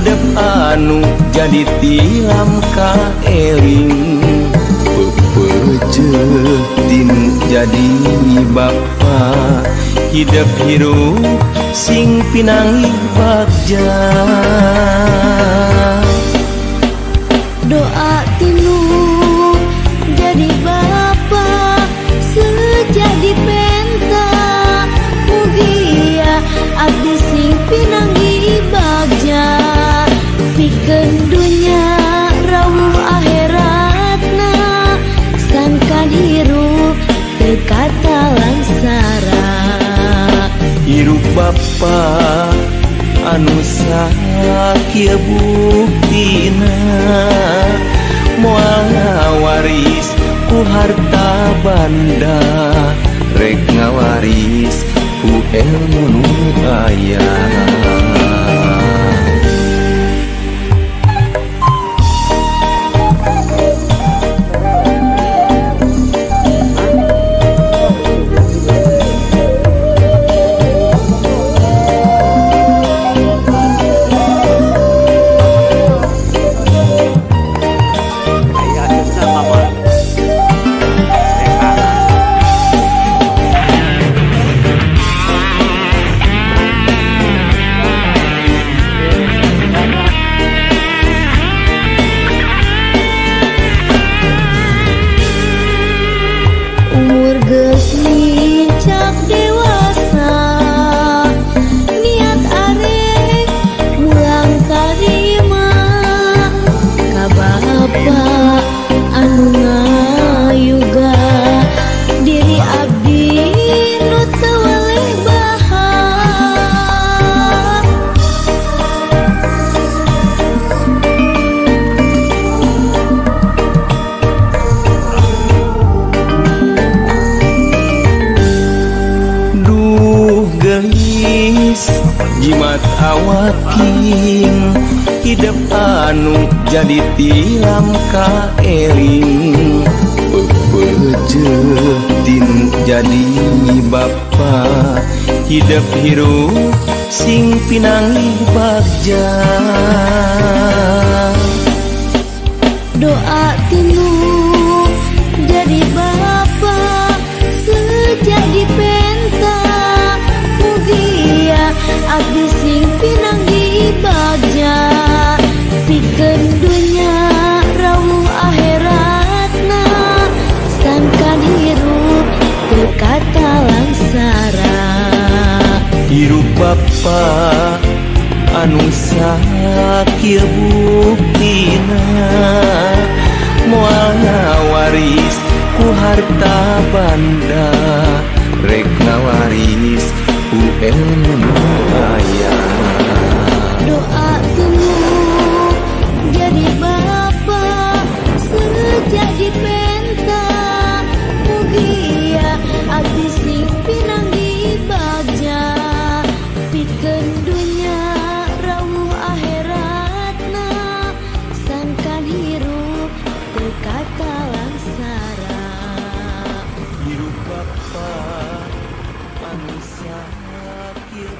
hidup anu jadi tilam kaeling pepeje tinu jadi bapa hidup hirup sing pinangi bagja doa tinu jadi bapa sejadi penta mugia abdi sing pinanggi bagja pikeun dunya rawuh akhiratna sangkan hirup teu kata langsara hirup bapa anu sakieu buktina moal ngawaris ku harta banda rek ngawaris ku ilmu nu aya jimat awaking hidup anu jadi tilam kaeling pepeje tinu jadi bapa hidup hirup sing pinangi bagja doa tinu jadi bapa sejadi penta mugia abdi sing pinanggi bagja pikeun dunya rawuh akhiratna sangkan hirup teu kata langsara hirup bapa anu sakieu buktina moal ngawaris ku harta banda rek ngawaris ku ilmu nu aya doa tinu jadi bapa sejadi penta mugia abdi sing pinanggi bagja pikeun dunya rawuh akhiratna sangkan hirup teu kata langsara hirup bapa anu sakieu